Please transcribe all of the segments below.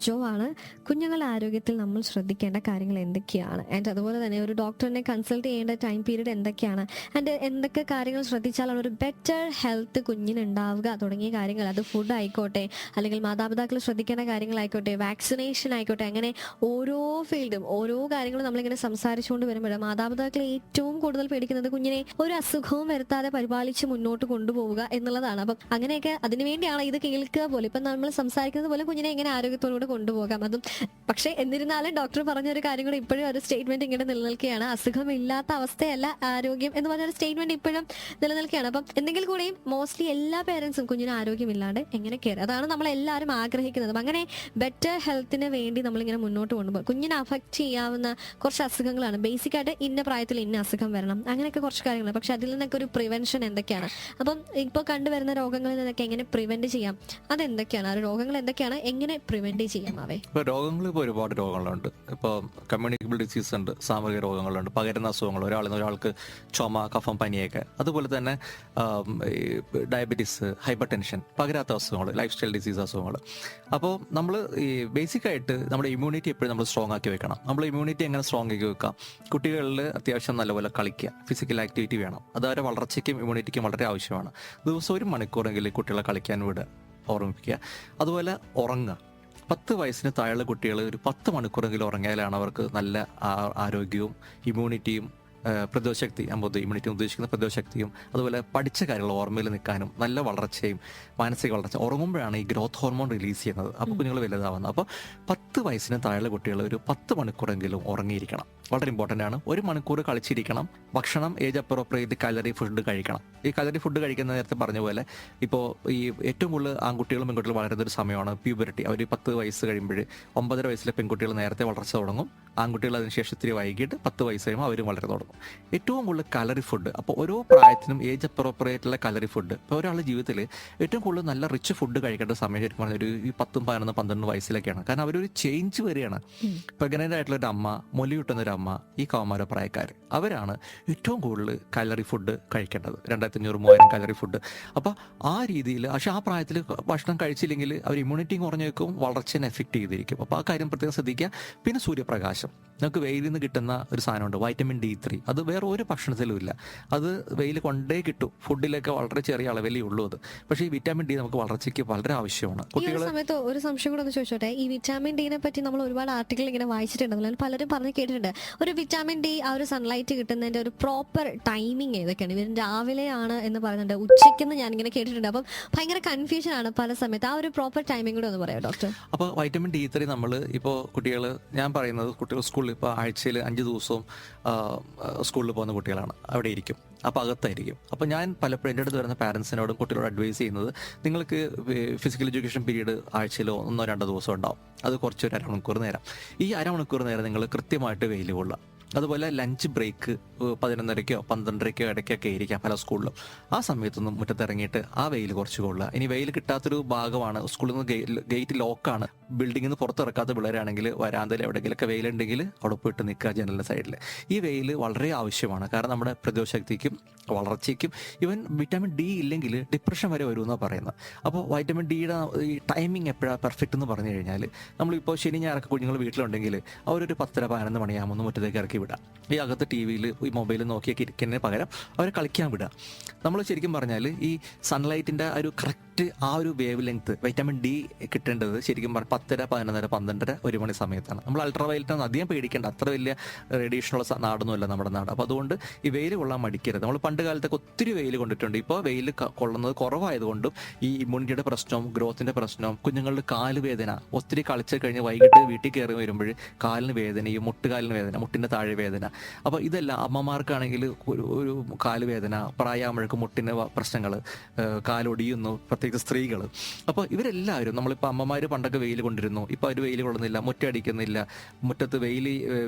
ജോ ആണ്. കുഞ്ഞുങ്ങളുടെ ആരോഗ്യത്തിൽ നമ്മൾ ശ്രദ്ധിക്കേണ്ട കാര്യങ്ങൾ എന്തൊക്കെയാണ്? ആൻഡ് അതുപോലെ തന്നെ ഒരു ഡോക്ടറിനെ കൺസൾട്ട് ചെയ്യേണ്ട ടൈം പീരീഡ് എന്തൊക്കെയാണ്? ആൻഡ് എന്തൊക്കെ കാര്യങ്ങൾ ശ്രദ്ധിച്ചാലാണ് ഒരു ബെറ്റർ ഹെൽത്ത് കുഞ്ഞിന് ഉണ്ടാവുക തുടങ്ങിയ കാര്യങ്ങൾ, അത് ഫുഡ് ആയിക്കോട്ടെ, അല്ലെങ്കിൽ മാതാപിതാക്കൾ ശ്രദ്ധിക്കേണ്ട കാര്യങ്ങളായിക്കോട്ടെ, വാക്സിനേഷൻ ആയിക്കോട്ടെ, അങ്ങനെ ഓരോ ഫീൽഡും ഓരോ കാര്യങ്ങളും നമ്മളിങ്ങനെ സംസാരിച്ചുകൊണ്ട് വരുമ്പോൾ മാതാപിതാക്കൾ ഏറ്റവും കൂടുതൽ പേടിക്കുന്നത് കുഞ്ഞിനെ ഒരു അസുഖവും വരുത്താതെ പരിപാലിച്ച് മുന്നോട്ട് കൊണ്ടുപോവുക എന്നുള്ളതാണ്. അപ്പം അങ്ങനെയൊക്കെ അതിനുവേണ്ടിയാണ് ഇത് കേൾക്കുക പോലെ, ഇപ്പം നമ്മൾ സംസാരിക്കുന്നത് പോലെ കുഞ്ഞിനെ എങ്ങനെ ആരോഗ്യത്തോടുകൂടി കൊണ്ടുപോകാം. അതും പക്ഷേ എന്നിരുന്നാലും ഡോക്ടർ പറഞ്ഞൊരു കാര്യം കൂടെ ഇപ്പോഴും ഒരു സ്റ്റേറ്റ്മെന്റ് ഇങ്ങനെ നിലനിൽക്കുകയാണ്. അസുഖമില്ലാത്ത അവസ്ഥയല്ല ആരോഗ്യം എന്ന് പറഞ്ഞ ഒരു സ്റ്റേറ്റ്മെന്റ് ഇപ്പോഴും നിലനിൽക്കുകയാണ്. അപ്പം എന്തെങ്കിൽ കൂടെയും മോസ്റ്റ്ലി എല്ലാ പേരൻസും കുഞ്ഞിന് ആരോഗ്യമില്ലാണ്ട് എങ്ങനെ കെയർ, അതാണ് നമ്മൾ എല്ലാവരും ആഗ്രഹിക്കുന്നത്. അങ്ങനെ ബെറ്റർ ഹെൽത്തിന് വേണ്ടി നമ്മളിങ്ങനെ മുന്നോട്ട് കൊണ്ടുപോകും. കുഞ്ഞിനെ അഫക്റ്റ് ചെയ്യാവുന്ന കുറച്ച് അസുഖങ്ങളാണ് ബേസിക് ആയിട്ട്. ഇന്ന പ്രായത്തിൽ ഇന്ന അസുഖം വരണം, അങ്ങനെയൊക്കെ കുറച്ച് കാര്യങ്ങൾ. പക്ഷെ അതിൽ നിന്നൊക്കെ ഒരു പ്രിവെൻഷൻ എന്തൊക്കെയാണ്? അപ്പം ഇപ്പോൾ കണ്ടുവരുന്ന രോഗങ്ങളിൽ നിന്നൊക്കെ എങ്ങനെ പ്രിവെന്റ് ചെയ്യാം, അതെന്തൊക്കെയാണ്? ആ രോഗങ്ങൾ എന്തൊക്കെയാണ്, എങ്ങനെ പ്രിവെന്റ് ചെയ്യാം അവയെ? ഇപ്പോൾ രോഗങ്ങൾ ഇപ്പോൾ ഒരുപാട് രോഗങ്ങളുണ്ട്. ഇപ്പോൾ കമ്മ്യൂണിക്കബിൾ ഡിസീസ് ഉണ്ട്, സാമൂഹിക രോഗങ്ങളുണ്ട്, പകരുന്ന അസുഖങ്ങൾ, ഒരാളിൽ നിന്ന് ഒരാൾക്ക് ചുമ, കഫം, പനിയൊക്കെ. അതുപോലെ തന്നെ ഈ ഡയബറ്റീസ്, ഹൈപ്പർ ടെൻഷൻ, പകരാത്ത അസുഖങ്ങൾ, ലൈഫ് സ്റ്റൈൽ ഡിസീസ് അസുഖങ്ങൾ. അപ്പോൾ നമ്മൾ ഈ ബേസിക്കായിട്ട് നമ്മുടെ ഇമ്മ്യൂണിറ്റി എപ്പോഴും നമ്മൾ സ്ട്രോങ് ആക്കി വെക്കണം. നമ്മൾ ഇമ്മ്യൂണിറ്റി എങ്ങനെ സ്ട്രോങ് ആക്കി വെക്കാം? കുട്ടികളിൽ അത്യാവശ്യം നല്ലപോലെ കളിക്കുക, ഫിസിക്കൽ ആക്ടിവിറ്റി വേണം. അത് അവരുടെ വളർച്ചയ്ക്കും ഇമ്മ്യൂണിറ്റിക്കും വളരെ ആവശ്യമാണ്. ദിവസം 1 മണിക്കൂറെങ്കിലും കുട്ടികളെ കളിക്കാൻ വിടുക, ഓർമ്മിപ്പിക്കുക. അതുപോലെ ഉറങ്ങുക. 10 വയസ്സിന് താഴെയുള്ള കുട്ടികൾ ഒരു 10 മണിക്കൂറെങ്കിലും ഉറങ്ങിയാലാണ് അവർക്ക് നല്ല ആരോഗ്യവും ഇമ്മ്യൂണിറ്റിയും പ്രതിരോധശക്തി, ഇമ്മ്യൂണിറ്റി ഉദ്ദേശിക്കുന്ന പ്രതിരോധശക്തിയും അതുപോലെ പഠിച്ച കാര്യങ്ങൾ ഓർമ്മയിൽ നിൽക്കാനും നല്ല വളർച്ചയും മാനസിക വളർച്ച. ഉറങ്ങുമ്പോഴാണ് ഈ ഗ്രോത്ത് ഹോർമോൺ റിലീസ് ചെയ്യുന്നത്. അപ്പോൾ കുഞ്ഞുങ്ങൾ വലുതാവുന്നത്. അപ്പോൾ 10 വയസ്സിന് താഴെയുള്ള കുട്ടികൾ ഒരു 10 മണിക്കൂറെങ്കിലും ഉറങ്ങിയിരിക്കണം. വളരെ ഇമ്പോർട്ടൻ്റ് ആണ്. 1 മണിക്കൂർ കളിച്ചിരിക്കണം. ഭക്ഷണം ഏജ് അപ്രോപ്രിയേറ്റ് കാലറി ഫുഡ് കഴിക്കണം. ഈ കാലറി ഫുഡ് കഴിക്കുന്ന നേരത്തെ പറഞ്ഞ പോലെ ഇപ്പോൾ ഈ ഏറ്റവും കൂടുതൽ ആൺകുട്ടികളും പെൺകുട്ടികളും വളരുന്ന ഒരു സമയമാണ് പ്യൂബറിറ്റി. അവർ 10 വയസ്സ് കഴിയുമ്പോൾ 9.5 വയസ്സിലെ പെൺകുട്ടികൾ നേരത്തെ വളർച്ച തുടങ്ങും. ആൺകുട്ടികൾ അതിനുശേഷം ഇത്തിരി വൈകിട്ട് 10 വയസ്സ് കഴിയുമ്പോൾ അവരും വളരെ തുടങ്ങും. ഏറ്റവും കൂടുതൽ കാലറി ഫുഡ്, അപ്പോൾ ഓരോ പ്രായത്തിനും ഏജ് അപ്രോപ്രിയേറ്റുള്ള കാലറി ഫുഡ്. ഇപ്പോൾ ഒരാളുടെ ജീവിതത്തിൽ ഏറ്റവും കൂടുതൽ നല്ല റിച്ച് ഫുഡ് കഴിക്കേണ്ട സമയം ശരിക്കും പറഞ്ഞാൽ ഒരു 10, 11, 12 വയസ്സിലൊക്കെയാണ്. കാരണം അവരൊരു ചേഞ്ച് വരികയാണ്. പ്രഗ്നൻ്റ് ആയിട്ടുള്ള ഒരു അമ്മ, മൊലി കിട്ടുന്ന ഒരു അമ്മ, ഈ കൗമാര പ്രായക്കാർ, അവരാണ് ഏറ്റവും കൂടുതൽ കാലറി ഫുഡ് കഴിക്കേണ്ടത്. 2500-3000 കാലറി ഫുഡ്. അപ്പോൾ ആ രീതിയിൽ, പക്ഷെ ആ പ്രായത്തിൽ ഭക്ഷണം കഴിച്ചില്ലെങ്കിൽ അവർ ഇമ്മ്യൂണിറ്റി കുറഞ്ഞു വെക്കും, വളർച്ചയെ എഫക്റ്റ് ചെയ്തിരിക്കും. അപ്പോൾ ആ കാര്യം പ്രത്യേകം ശ്രദ്ധിക്കുക. പിന്നെ സൂര്യപ്രകാശം, നമുക്ക് വെയിലിൽ നിന്ന് കിട്ടുന്ന ഒരു സാധനമുണ്ട്, വൈറ്റമിൻ D3. അത് വേറെ ഒരു ഭക്ഷണത്തിലും ഇല്ല. അത് വെയിൽ കൊണ്ടേ കിട്ടും. ഫുഡിലൊക്കെ വളരെ ചെറിയ അളവിലേ ഉള്ളൂ അത്. പക്ഷേ ഈ വിറ്റാമിൻ ഡി നമുക്ക് വളർച്ചയ്ക്ക് വളരെ ആവശ്യമാണ്. കുട്ടികൾ സമയത്ത് ഒരു സംശയം കൂടെ ഒന്ന് ചോദിച്ചോട്ടെ. ഈ വിറ്റാമിൻ ഡിനെ പറ്റി നമ്മൾ ഒരുപാട് ആർട്ടിക്കിൾ ഇങ്ങനെ വായിച്ചിട്ടുണ്ടെങ്കിൽ പലരും പറഞ്ഞ് കേട്ടിട്ടുണ്ട്. ഒരു വിറ്റാമിൻ ഡി ആ ഒരു സൺലൈറ്റ് കിട്ടുന്നതിന്റെ ഒരു പ്രോപ്പർ ടൈമിങ് ഏതൊക്കെയാണ്? ഇവർ രാവിലെയാണ് എന്ന് പറയുന്നുണ്ട്, ഉച്ചയ്ക്കെന്ന് ഞാനിങ്ങനെ കേട്ടിട്ടുണ്ട്. അപ്പം ഭയങ്കര കൺഫ്യൂഷൻ ആണ് പല സമയത്ത്. ആ ഒരു പ്രോപ്പർ ടൈമിംഗ് കൂടെ ഒന്ന് പറയാം ഡോക്ടർ. അപ്പോൾ വൈറ്റമിൻ D3 നമ്മൾ ഇപ്പോൾ കുട്ടികൾ, ഞാൻ പറയുന്നത് കുട്ടികൾ സ്കൂളിൽ ഇപ്പോൾ ആഴ്ചയിൽ 5 ദിവസവും സ്കൂളിൽ പോകുന്ന കുട്ടികളാണ്. അവിടെ ഇരിക്കും, അപ്പോൾ അകത്തായിരിക്കും. അപ്പോൾ ഞാൻ പലപ്പോഴും എൻ്റെ അടുത്ത് വരുന്ന പാരൻസിനോടും കുട്ടികളോട് അഡ്വൈസ് ചെയ്യുന്നത്, നിങ്ങൾക്ക് ഫിസിക്കൽ എഡ്യൂക്കേഷൻ പീരീഡ് ആഴ്ചയിൽ 1-2 ദിവസം ഉണ്ടാവും. അത് കുറച്ചൊരു അരമണിക്കൂർ നേരം. ഈ അരമണിക്കൂർ നേരം നിങ്ങൾ കൃത്യമായിട്ട് വെയിൽ കൊള്ളുക. അതുപോലെ ലഞ്ച് ബ്രേക്ക് 11:30-ക്കോ 12:30-ക്കോ ഇടയ്ക്കൊക്കെ ഇരിക്കാം പല സ്കൂളിലും. ആ സമയത്തൊന്നും മുറ്റത്തിറങ്ങിയിട്ട് ആ വെയിൽ കുറച്ച് കൊള്ളുക. ഇനി വെയിൽ കിട്ടാത്തൊരു ഭാഗമാണ്, സ്കൂളിൽ നിന്ന് ഗേറ്റ് ലോക്കാണ്, ബിൽഡിങ്ങിൽ നിന്ന് പുറത്തിറക്കാത്ത പിള്ളേരാണെങ്കിൽ വരാന്തയിൽ എവിടെയെങ്കിലൊക്കെ വെയിലുണ്ടെങ്കിൽ അവിടെ പോയിട്ട് നിൽക്കുക ജനലിൻ്റെ സൈഡിൽ. ഈ വെയിൽ വളരെ ആവശ്യമാണ്. കാരണം നമ്മുടെ പ്രതിരോധശക്തിക്കും വളർച്ചയ്ക്കും. ഈവൻ വിറ്റാമിൻ ഡി ഇല്ലെങ്കിൽ ഡിപ്രഷൻ വരെ വരുമെന്നാണ് പറയുന്നത്. അപ്പോൾ വൈറ്റമിൻ ഡിയുടെ ഈ ടൈമിങ് എപ്പോഴാണ് പെർഫെക്റ്റ് എന്ന് പറഞ്ഞു കഴിഞ്ഞാൽ, നമ്മളിപ്പോൾ ശനി ഞായറൊക്കെ കുഞ്ഞുങ്ങൾ വീട്ടിലുണ്ടെങ്കിൽ അവരൊരു 10-11 മണിയാകുമ്പോൾ മുറ്റത്തേക്ക് ഇറക്കി വിടാം. ഈ അകത്ത് ടി വിയിൽ ഈ മൊബൈലിൽ നോക്കിയൊക്കെ ഇരിക്കുന്നതിന് പകരം അവരെ കളിക്കാൻ വിടുക. നമ്മൾ ശരിക്കും പറഞ്ഞാൽ ഈ സൺലൈറ്റിൻ്റെ ഒരു കറക്റ്റ് ആ ഒരു വേവ് ലെങ്ത്, വൈറ്റമിൻ ഡി കിട്ടേണ്ടത് ശരിക്കും പറഞ്ഞാൽ 10, 11, 12, 1 മണി സമയത്താണ്. നമ്മൾ അൾട്രാ വയലറ്റ് അധികം പേടിക്കേണ്ട, അത്ര വലിയ റേഡിയേഷനുള്ള നാടൊന്നുമല്ല നമ്മുടെ നാട്. അപ്പോൾ അതുകൊണ്ട് ഈ വെയിൽ കൊള്ളാൻ മടിക്കരുത്. നമ്മൾ പണ്ട് കാലത്തൊക്കെ ഒത്തിരി വെയിൽ കൊണ്ടിട്ടുണ്ട്. ഇപ്പോൾ വെയിൽ കൊള്ളുന്നത് കുറവായതുകൊണ്ടും ഈ ഇമ്മ്യൂണിറ്റിയുടെ പ്രശ്നവും ഗ്രോത്തിൻ്റെ പ്രശ്നവും, കുഞ്ഞുങ്ങളുടെ കാല് വേദന, ഒത്തിരി കളിച്ച് കഴിഞ്ഞ് വൈകിട്ട് വീട്ടിൽ കയറി വരുമ്പോൾ കാലിന് വേദനയും മുട്ടുകാലിന് വേദന, മുട്ടിൻ്റെ താഴെ വേദന. അപ്പോൾ ഇതെല്ലാം അമ്മമാർക്കാണെങ്കിൽ ഒരു കാലുവേദന, പ്രായമാകുമ്പോഴേക്കും മുട്ടിന് പ്രശ്നങ്ങൾ, കാലൊടിയുന്നു, പ്രത്യേകിച്ച് സ്ത്രീകൾ. അപ്പോൾ ഇവരെല്ലാവരും, നമ്മളിപ്പോൾ അമ്മമാർ പണ്ടൊക്കെ വെയിൽ കൊണ്ടിരുന്നു, ഇപ്പോൾ അവർ വെയിൽ കൊള്ളുന്നില്ല, മുറ്റടിക്കുന്നില്ല, മുറ്റത്ത്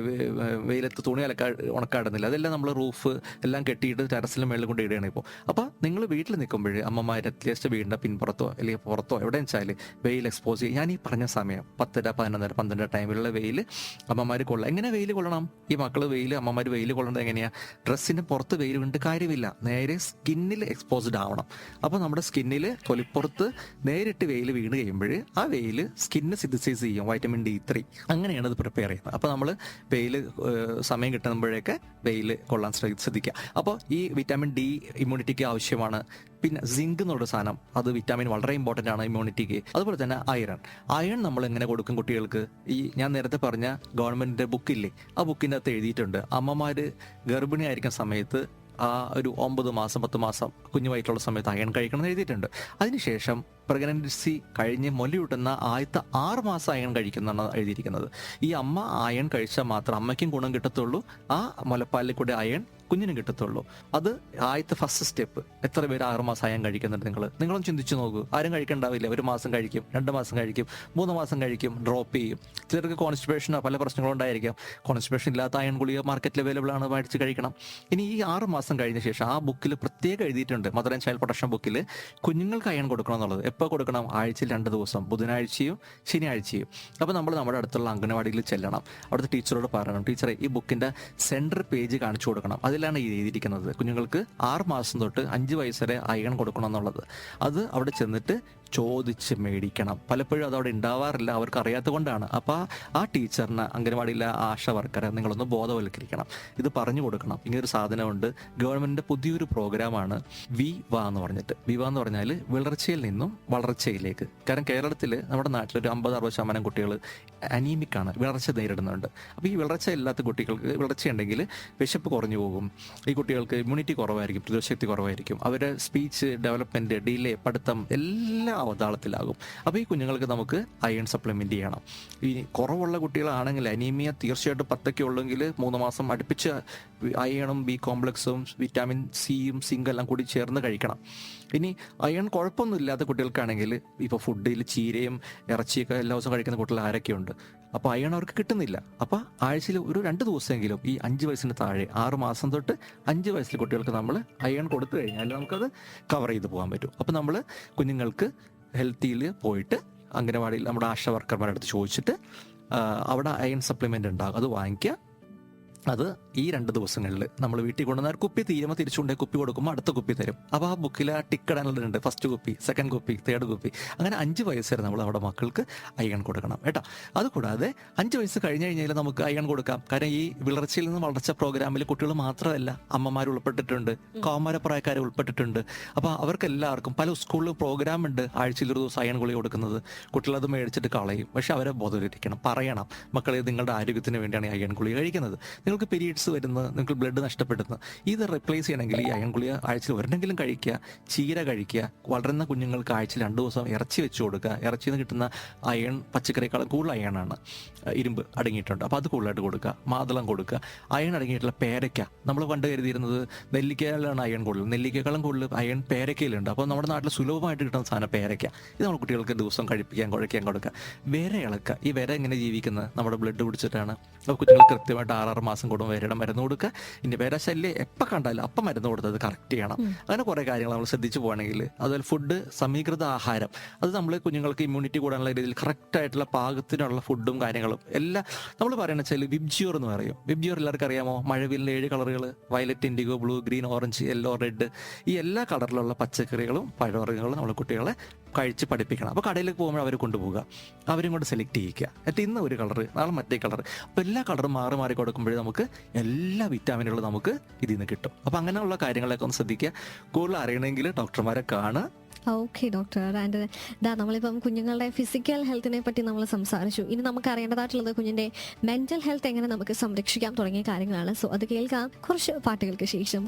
വെയിലത്ത് തുണി ഉണക്കാടുന്നില്ല. അതെല്ലാം നമ്മൾ റൂഫ് എല്ലാം കെട്ടിയിട്ട് ടെറസിലും മേളിൽ കൊണ്ട് ഇടുകയാണ് ഇപ്പോൾ. അപ്പോൾ നിങ്ങൾ വീട്ടിൽ നിൽക്കുമ്പോൾ അമ്മമാർ അറ്റ്ലീസ്റ്റ് വീടിൻ്റെ പിൻപുറത്തോ അല്ലെങ്കിൽ പുറത്തോ എവിടെ വെച്ചാൽ വെയിൽ എക്സ്പോസ് ചെയ്യും. ഞാൻ ഈ പറഞ്ഞ സമയം 10, 11, 12 ടൈമിലുള്ള വെയിൽ അമ്മമാർ കൊള്ളാം. എങ്ങനെ വെയിൽ കൊള്ളണം? ഈ മക്കള് അമ്മമാർ വെയിൽ കൊള്ളേണ്ടത് എങ്ങനെയാ? ഡ്രസ്സിന്റെ പുറത്ത് വെയിൽ വീണിട്ട് കാര്യമില്ല, നേരെ സ്കിന്നിൽ എക്സ്പോസ്ഡ് ആവണം. അപ്പോൾ നമ്മുടെ സ്കിന്നിൽ തൊലിപ്പുറത്ത് നേരിട്ട് വെയിൽ വീണ് കഴിയുമ്പോൾ ആ വെയിൽ സ്കിന്ന് സിന്തസൈസ് ചെയ്യും വൈറ്റമിൻ D3. അങ്ങനെയാണ് ഇത് പ്രിപ്പയർ ചെയ്യുന്നത്. അപ്പോൾ നമ്മൾ വെയിൽ സമയം കിട്ടുമ്പോഴൊക്കെ വെയിൽ കൊള്ളാൻ ശ്രദ്ധിക്കുക. അപ്പോൾ ഈ വിറ്റാമിൻ D ഇമ്മ്യൂണിറ്റിക്ക് ആവശ്യമാണ്. പിന്നെ സിങ്ക് എന്നുള്ള സാധനം, അത് വിറ്റാമിൻ വളരെ ഇമ്പോർട്ടൻ്റ് ആണ് ഇമ്മ്യൂണിറ്റിക്ക്. അതുപോലെ തന്നെ അയൺ നമ്മൾ എങ്ങനെ കൊടുക്കും കുട്ടികൾക്ക്? ഈ ഞാൻ നേരത്തെ പറഞ്ഞ ഗവൺമെന്റിന്റെ ബുക്കില്ലേ, ആ ബുക്കിൻ്റെ അകത്ത് എഴുതിയിട്ടുണ്ട് അമ്മമാര് ഗർഭിണിയായിരിക്കുന്ന സമയത്ത് ആ ഒരു 9 മാസം 10 മാസം കുഞ്ഞു വയറ്റുള്ള സമയത്ത് അയൺ കഴിക്കണം എന്ന് എഴുതിയിട്ടുണ്ട്. അതിനുശേഷം പ്രഗ്നൻസി കഴിഞ്ഞ് മുലയൂട്ടുന്ന ആദ്യത്തെ 6 മാസം അയൺ കഴിക്കുന്നതാണ് എഴുതിയിരിക്കുന്നത്. ഈ അമ്മ അയൺ കഴിച്ചാൽ മാത്രം അമ്മയ്ക്കും ഗുണം കിട്ടത്തുള്ളൂ, ആ മുലപ്പാലിൽ കൂടെ അയൺ കുഞ്ഞിനും കിട്ടത്തുള്ളൂ. അത് ആദ്യത്തെ ഫസ്റ്റ് സ്റ്റെപ്പ്. എത്ര പേര് 6 മാസം അയൺ കഴിക്കുന്നുണ്ട്? നിങ്ങളും ചിന്തിച്ചു നോക്കൂ. ആരും കഴിക്കണ്ടാവില്ല. 1 മാസം കഴിക്കും, 2 മാസം കഴിക്കും, 3 മാസം കഴിക്കും, ഡ്രോപ്പ് ചെയ്യും. ചിലർക്ക് കോൺസ്റ്റിപ്പേഷനോ പല പ്രശ്നങ്ങളും ഉണ്ടായിരിക്കാം. കോൺസ്റ്റിപ്പേഷൻ ഇല്ലാത്ത അയൺ ഗുളിക മാർക്കറ്റിൽ അവൈലബിൾ ആണ്, മേടിച്ച് കഴിക്കണം. ഇനി ഈ 6 മാസം കഴിഞ്ഞ ശേഷം ആ ബുക്കിൽ പ്രത്യേകം എഴുതിയിട്ടുണ്ട്, മദർ ആൻഡ് ചൈൽഡ് പ്രൊട്ടക്ഷൻ ബുക്കിൽ, കുഞ്ഞുങ്ങൾക്ക് അയൺ കൊടുക്കണം എന്നുള്ളത്. എപ്പോൾ കൊടുക്കണം? ആഴ്ചയിൽ 2 ദിവസം, ബുധനാഴ്ചയും ശനിയാഴ്ചയും. അപ്പോൾ നമ്മൾ നമ്മുടെ അടുത്തുള്ള അംഗനവാടിയിൽ ചെല്ലണം. അവിടുത്തെ ടീച്ചറോട് പറയണം, ടീച്ചറെ ഈ ബുക്കിൻ്റെ സെൻറ്റർ പേജ് കാണിച്ചു കൊടുക്കണം. അതിലാണ് എഴുതിയിരിക്കുന്നത് കുഞ്ഞുങ്ങൾക്ക് 6 മാസം തൊട്ട് 5 വയസ്സ് വരെ അയൺ കൊടുക്കണം എന്നുള്ളത്. അത് അവിടെ ചെന്നിട്ട് ചോദിച്ച് മേടിക്കണം. പലപ്പോഴും അതവിടെ ഉണ്ടാവാറില്ല, അവർക്ക് അറിയാത്തത് കൊണ്ടാണ്. അപ്പോൾ ആ ടീച്ചറിനെ, അംഗനവാടിയിലെ ആശ വർക്കറെ നിങ്ങളൊന്ന് ബോധവൽക്കരിക്കണം, ഇത് പറഞ്ഞു കൊടുക്കണം. ഇങ്ങനൊരു സാധനമുണ്ട്. ഗവൺമെൻറ്റിൻ്റെ പുതിയൊരു പ്രോഗ്രാമാണ് വിവ എന്ന് പറഞ്ഞിട്ട്. വിവ എന്ന് പറഞ്ഞാൽ വിളർച്ചയിൽ നിന്നും വളർച്ചയിലേക്ക്. കാരണം കേരളത്തിൽ, നമ്മുടെ നാട്ടിലൊരു 50-60% കുട്ടികൾ അനീമിക്കാണ്, വിളർച്ച നേരിടുന്നുണ്ട്. അപ്പോൾ ഈ വിളർച്ച ഇല്ലാത്ത കുട്ടികൾക്ക്, വിളർച്ചയുണ്ടെങ്കിൽ വിശപ്പ് കുറഞ്ഞു പോകും, ഈ കുട്ടികൾക്ക് ഇമ്മ്യൂണിറ്റി കുറവായിരിക്കും, പ്രതിരോധശക്തി കുറവായിരിക്കും, അവരുടെ സ്പീച്ച് ഡെവലപ്മെൻറ്റ്, ഡിലേ, പഠിത്തം എല്ലാം അവതാളത്തിലാകും. അപ്പോൾ ഈ കുഞ്ഞുങ്ങൾക്ക് നമുക്ക് അയൺ സപ്ലിമെൻ്റ് ചെയ്യണം. ഈ കുറവുള്ള കുട്ടികളാണെങ്കിൽ, അനീമിയ തീർച്ചയായിട്ടും 10 ഉള്ളെങ്കിൽ 3 മാസം അടുപ്പിച്ച് അയണും ബി കോംപ്ലക്സും വിറ്റാമിൻ സിയും സിങ്ക് എല്ലാം കൂടി ചേർന്ന് കഴിക്കണം. ഇനി അയൺ കുഴപ്പമൊന്നും ഇല്ലാത്ത കുട്ടികൾക്കാണെങ്കിൽ, ഇപ്പോൾ ഫുഡിൽ ചീരയും ഇറച്ചിയൊക്കെ എല്ലാ ദിവസവും കഴിക്കുന്ന കുട്ടികൾ ആരൊക്കെയുണ്ട്? അപ്പോൾ അയൺ അവർക്ക് കിട്ടുന്നില്ല. അപ്പോൾ ആഴ്ചയിൽ ഒരു 2 ദിവസമെങ്കിലും ഈ 5 വയസ്സിന് താഴെ, 6 മാസം തൊട്ട് 5 വയസ്സിലെ കുട്ടികൾക്ക് നമ്മൾ അയൺ കൊടുത്തു കഴിഞ്ഞാൽ നമുക്കത് കവർ ചെയ്ത് പോകാൻ പറ്റും. അപ്പോൾ നമ്മൾ കുഞ്ഞുങ്ങൾക്ക് ഹെൽത്തിയിൽ പോയിട്ട് അംഗനവാടിയിൽ നമ്മുടെ ആശ വർക്കർമാരുടെ അടുത്ത് ചോദിച്ചിട്ട് അവിടെ അയൺ സപ്ലിമെൻ്റ് ഉണ്ടാകും, അത് വാങ്ങിക്കുക. അത് ഈ 2 ദിവസങ്ങളിൽ നമ്മൾ വീട്ടിൽ കൊണ്ടുവന്നാൽ കുപ്പി തീരുമ്പോൾ തിരിച്ചുകൊണ്ടേ കുപ്പി കൊടുക്കുമ്പോൾ അടുത്ത കുപ്പി തരും. അപ്പോൾ ആ ബുക്കിൽ ആ ടിക്ക് ഇടാനുള്ളതുണ്ട്, ഫസ്റ്റ് കുപ്പി, സെക്കൻഡ് കുപ്പി, തേർഡ് കുപ്പി. അങ്ങനെ 5 വയസ്സ് വരെ നമ്മൾ നമ്മുടെ മക്കൾക്ക് അയൺ കൊടുക്കണം കേട്ടോ. അതുകൂടാതെ 5 വയസ്സ് കഴിഞ്ഞ് കഴിഞ്ഞാൽ നമുക്ക് അയൺ കൊടുക്കാം. കാരണം ഈ വിളർച്ചയിൽ നിന്ന് വളർച്ച പ്രോഗ്രാമിൽ കുട്ടികൾ മാത്രമല്ല, അമ്മമാർ ഉൾപ്പെട്ടിട്ടുണ്ട്, കൗമാരപ്രായക്കാർ ഉൾപ്പെട്ടിട്ടുണ്ട്. അപ്പോൾ അവർക്കെല്ലാവർക്കും പല സ്കൂളിൽ പ്രോഗ്രാം ഉണ്ട്, ആഴ്ചയിൽ 1 ദിവസം അയൺ ഗുളിക കൊടുക്കുന്നത്. കുട്ടികളത് മേടിച്ചിട്ട് കളയും. പക്ഷെ അവരെ ബോധവൽക്കരിക്കണം, പറയണം, മക്കളെ നിങ്ങളുടെ ആരോഗ്യത്തിന് വേണ്ടിയാണ് ഈ അയൺ ഗുളിക കഴിക്കുന്നത്. നിങ്ങൾക്ക് പീരീഡ്സ് വരുന്നത്, നിങ്ങൾക്ക് ബ്ലഡ് നഷ്ടപ്പെടുന്നത്, ഇത് റിപ്ലേസ് ചെയ്യണമെങ്കിൽ ഈ അയൺ ഗുളിക ആഴ്ചയിൽ ഒരെണ്ണെങ്കിലും കഴിക്കുക. ചീര കഴിക്കുക. വളരുന്ന കുഞ്ഞുങ്ങൾക്ക് ആഴ്ചയിൽ 2 ദിവസം ഇറച്ചി വെച്ച് കൊടുക്കുക. ഇറച്ചിയിൽ നിന്ന് കിട്ടുന്ന അയൺ പച്ചക്കറിയേക്കാളും കൂടുതൽ അയണാണ്, ഇരുമ്പ് അടങ്ങിയിട്ടുണ്ട്. അപ്പോൾ അത് കൂടുതലായിട്ട് കൊടുക്കുക. മാതളം കൊടുക്കുക. അയൺ അടങ്ങിയിട്ടുള്ള പേരയ്ക്ക, നമ്മൾ പണ്ട് കരുതിയിരുന്നത് നെല്ലിക്കയിലാണ് അയൺ കൂടുതൽ, നെല്ലിക്കകളും കൂടുതൽ അയൺ പേരയ്ക്കയിലുണ്ട്. അപ്പോൾ നമ്മുടെ നാട്ടിൽ സുലഭമായിട്ട് കിട്ടുന്ന സാധനം പേരയ്ക്ക. ഇത് നമ്മൾ കുട്ടികൾക്ക് ദിവസം കുഴയ്ക്കാൻ കൊടുക്കുക. വിര ഇളക്കുക. ഈ വിര എങ്ങനെ ജീവിക്കുന്നത്? നമ്മുടെ ബ്ലഡ് കുടിച്ചിട്ടാണ്. അപ്പോൾ കുഞ്ഞുങ്ങൾ കൃത്യമായിട്ട് 6 മാസം കൂടുമ്പോൾ വിരയുടെ മരുന്ന് കൊടുക്കുക. ഇനി വിര ശല്യം എപ്പോൾ കണ്ടാലും അപ്പം മരുന്ന് കൊടുത്തത് കറക്റ്റ് ചെയ്യണം. അങ്ങനെ കുറേ കാര്യങ്ങൾ നമ്മൾ ശ്രദ്ധിച്ചു പോകണമെങ്കിൽ, അതുപോലെ ഫുഡ്, സമീകൃത ആഹാരം, അത് നമ്മൾ കുഞ്ഞുങ്ങൾക്ക് ഇമ്മ്യൂണിറ്റി കൂടാനുള്ള രീതിയിൽ കറക്റ്റായിട്ടുള്ള പാകത്തിനുള്ള ഫുഡും കാര്യങ്ങളും എല്ലാം നമ്മൾ പറയുന്നത് വെച്ചാൽ വിബ്ജിയോർ എന്ന് പറയും. വിബ്ജിയോർ എല്ലാവർക്കും അറിയാമോ? മഴവില്ലിൻ്റെ 7 കളറുകൾ, violet, IndiGo, blue, green, orange, yellow, red, ഈ എല്ലാ കളറിലുള്ള പച്ചക്കറികളും പഴവർഗ്ഗങ്ങളും നമ്മൾ കുട്ടികളെ കഴിച്ച് പഠിപ്പിക്കണം. അപ്പോൾ കടയിലേക്ക് പോകുമ്പോൾ അവർ കൊണ്ടുപോകുക, അവരും കൊണ്ട് സെലക്ട് ചെയ്യിക്കുക. എന്നിട്ട് ഇന്ന് ഒരു കളർ, നാളെ മറ്റേ കളർ. അപ്പോൾ എല്ലാ കളറും മാറി മാറി കൊടുക്കുമ്പോഴേ നമുക്ക് എല്ലാ വിറ്റാമിനുകളും നമുക്ക് ഇതിൽ നിന്ന് കിട്ടും. അപ്പോൾ അങ്ങനെയുള്ള കാര്യങ്ങളൊക്കെ ഒന്ന് ശ്രദ്ധിക്കുക. കൂടുതൽ അറിയണമെങ്കിൽ ഡോക്ടർമാരെ കാണുക. Okay doctor. ആൻഡ് നമ്മളിപ്പം കുഞ്ഞുങ്ങളുടെ ഫിസിക്കൽ ഹെൽത്തിനെ പറ്റി നമ്മൾ സംസാരിച്ചു. ഇനി നമുക്ക് അറിയേണ്ടതായിട്ടുള്ളത് കുഞ്ഞിന്റെ മെന്റൽ ഹെൽത്ത് എങ്ങനെ നമുക്ക് സംരക്ഷിക്കാം തുടങ്ങിയ കാര്യങ്ങളാണ്. സോ അത് കേൾക്കാം കുറച്ച് പാട്ടുകൾക്ക് ശേഷം.